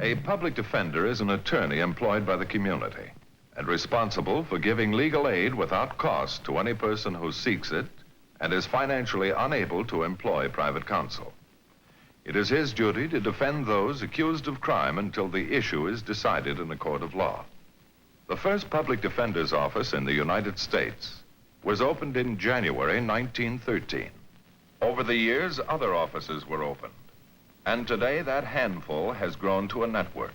A public defender is an attorney employed by the community and responsible for giving legal aid without cost to any person who seeks it and is financially unable to employ private counsel. It is his duty to defend those accused of crime until the issue is decided in a court of law. The first public defender's office in the United States was opened in January 1913. Over the years, other offices were opened. And today, that handful has grown to a network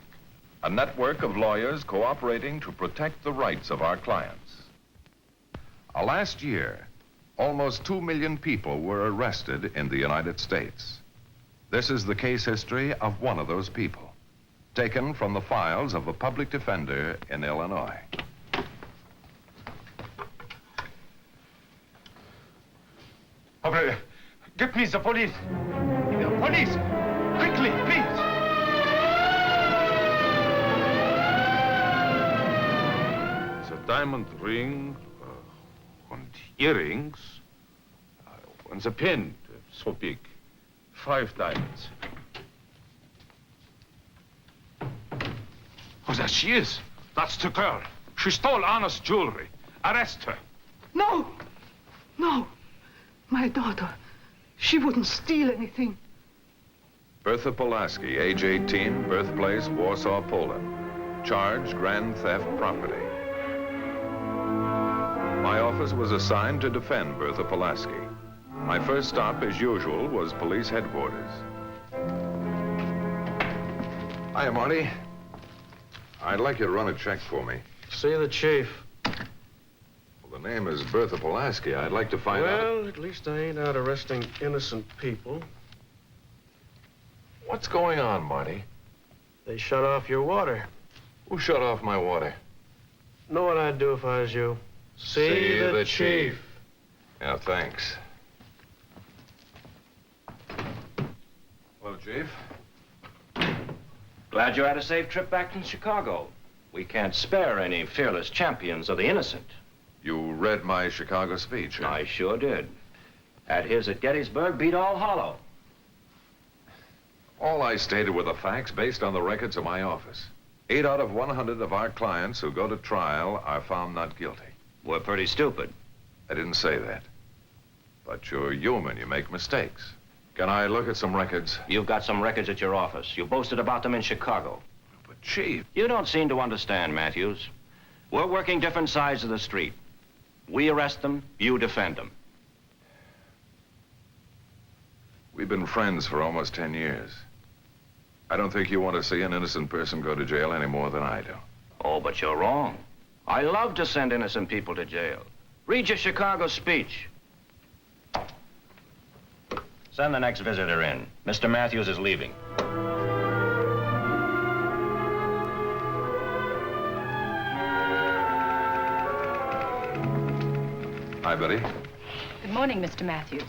of lawyers cooperating to protect the rights of our clients. Last year, almost 2 million people were arrested in the United States. This is the case history of one of those people, taken from the files of a public defender in Illinois. Get me the police. The police! Quickly, please! The diamond ring, and earrings, and the pin, so big. 5 diamonds. Oh, there she is. That's the girl. She stole honest jewelry. Arrest her. No! No! My daughter. She wouldn't steal anything. Bertha Polaski, age 18, birthplace Warsaw, Poland. Charged grand theft property. My office was assigned to defend Bertha Polaski. My first stop, as usual, was police headquarters. Hiya, Marty. I'd like you to run a check for me. See the chief. Well, the name is Bertha Polaski. I'd like to find out... Well, at least I ain't out arresting innocent people. What's going on, Marty? They shut off your water. Who shut off my water? Know what I'd do if I was you? See the chief. Yeah, thanks. Hello, Chief. Glad you had a safe trip back from Chicago. We can't spare any fearless champions of the innocent. You read my Chicago speech, huh? I sure did. Had his at Gettysburg beat all hollow. All I stated were the facts based on the records of my office. 8 out of 100 of our clients who go to trial are found not guilty. We're pretty stupid. I didn't say that. But you're human. You make mistakes. Can I look at some records? You've got some records at your office. You boasted about them in Chicago. But, Chief... You don't seem to understand, Matthews. We're working different sides of the street. We arrest them, you defend them. We've been friends for almost 10 years. I don't think you want to see an innocent person go to jail any more than I do. Oh, but you're wrong. I love to send innocent people to jail. Read your Chicago speech. Send the next visitor in. Mr. Matthews is leaving. Hi, Betty. Good morning, Mr. Matthews.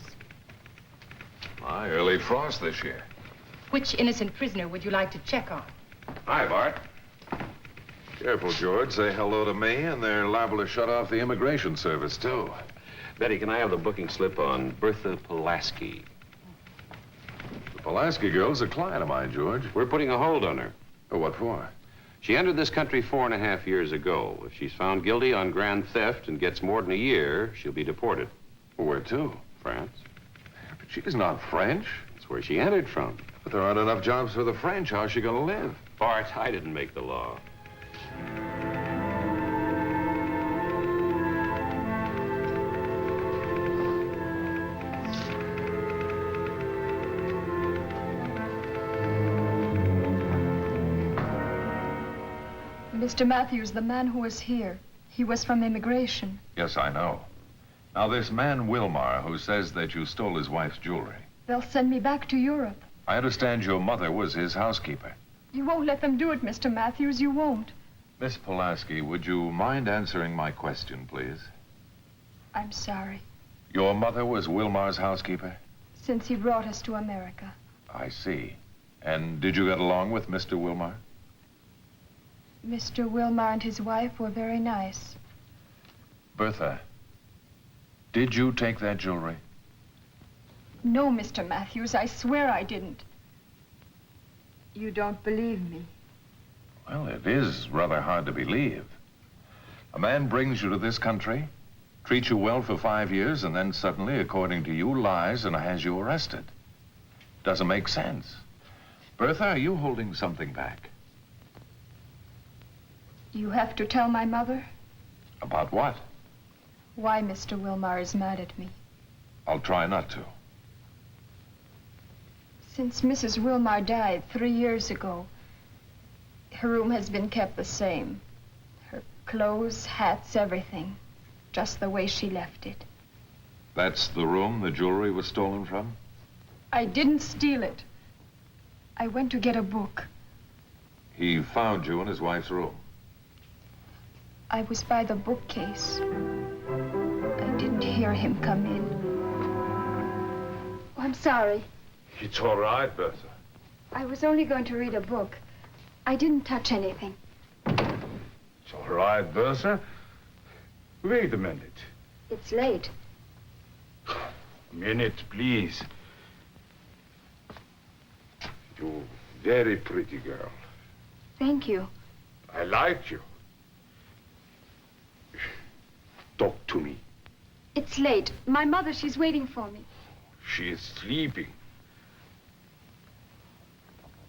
My early frost this year. Which innocent prisoner would you like to check on? Hi, Bart. Careful, George. Say hello to me, and they're liable to shut off the immigration service, too. Betty, can I have the booking slip on Bertha Polaski? The Polaski girl's a client of mine, George. We're putting a hold on her. Oh, what for? She entered this country 4.5 years ago. If she's found guilty on grand theft and gets more than a year, she'll be deported. Where to? France. But she's not French. That's where she entered from. But there aren't enough jobs for the French. How's she gonna live? Bart, I didn't make the law. Mr. Matthews, the man who was here, he was from immigration. Yes, I know. Now, this man Wilmar who says that you stole his wife's jewelry. They'll send me back to Europe. I understand your mother was his housekeeper. You won't let them do it, Mr. Matthews. You won't. Miss Pulaski, would you mind answering my question, please? I'm sorry. Your mother was Wilmar's housekeeper? Since he brought us to America. I see. And did you get along with Mr. Wilmar? Mr. Wilmar and his wife were very nice. Bertha, did you take that jewelry? No, Mr. Matthews, I swear I didn't. You don't believe me. Well, it is rather hard to believe. A man brings you to this country, treats you well for 5 years, and then suddenly, according to you, lies and has you arrested. Doesn't make sense. Bertha, are you holding something back? You have to tell my mother About what? why Mr. Wilmar is mad at me. I'll try not to. Since Mrs. Wilmar died 3 years ago, her room has been kept the same. Her clothes, hats, everything, just the way she left it. That's the room the jewelry was stolen from? I didn't steal it. I went to get a book. He found you in his wife's room. I was by the bookcase. I didn't hear him come in. Oh, I'm sorry. It's all right, Bertha. I was only going to read a book. I didn't touch anything. It's all right, Bertha. Wait a minute. It's late. A minute, please. You very pretty girl. Thank you. I like you. Talk to me. It's late. My mother, she's waiting for me. She is sleeping.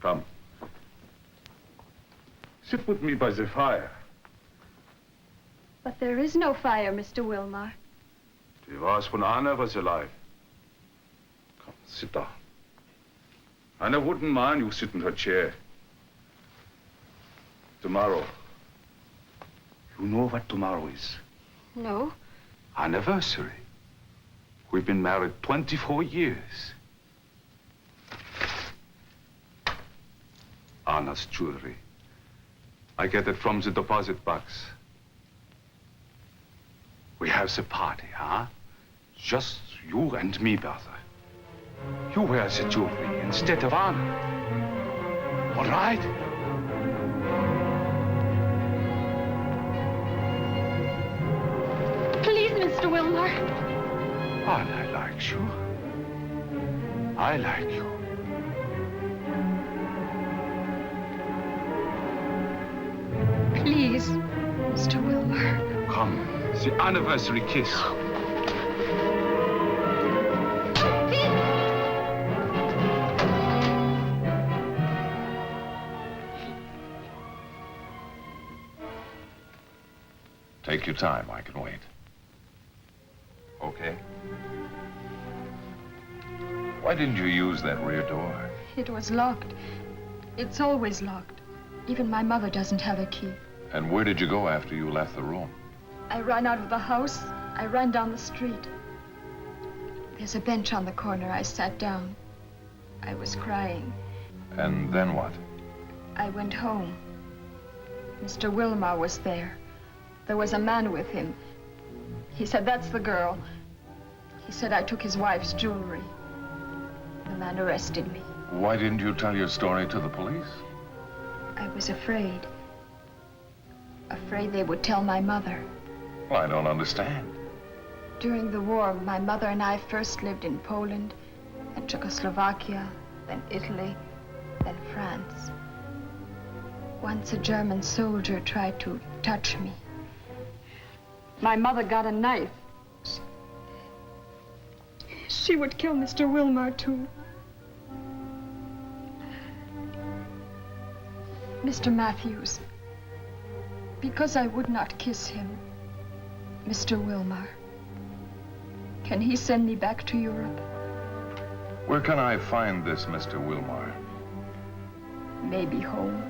Come. Sit with me by the fire. But there is no fire, Mr. Wilmar. It was when Anna was alive. Come, sit down. Anna wouldn't mind you sit in her chair. Tomorrow. You know what tomorrow is? No. Anniversary. We've been married 24 years. Anna's jewelry. I get it from the deposit box. We have the party, huh? Just you and me, Bertha. You wear the jewelry instead of Anna. All right? Please, Mr. Wilmar. Anna likes you. I like you. Please, Mr. Wilmar. Come, the anniversary kiss. Take your time. I can wait. Okay? Why didn't you use that rear door? It was locked. It's always locked. Even my mother doesn't have a key. And where did you go after you left the room? I ran out of the house. I ran down the street. There's a bench on the corner. I sat down. I was crying. And then what? I went home. Mr. Wilmar was there. There was a man with him. He said, that's the girl. He said I took his wife's jewelry. The man arrested me. Why didn't you tell your story to the police? I was afraid. Afraid they would tell my mother. Well, I don't understand. During the war, my mother and I first lived in Poland, then Czechoslovakia, then Italy, then France. Once a German soldier tried to touch me. My mother got a knife. She would kill Mr. Wilmar, too. Mr. Matthews, because I would not kiss him, Mr. Wilmar, can he send me back to Europe? Where can I find this Mr. Wilmar? Maybe home,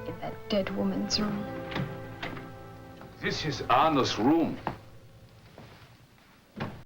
in that dead woman's room. This is Anna's room.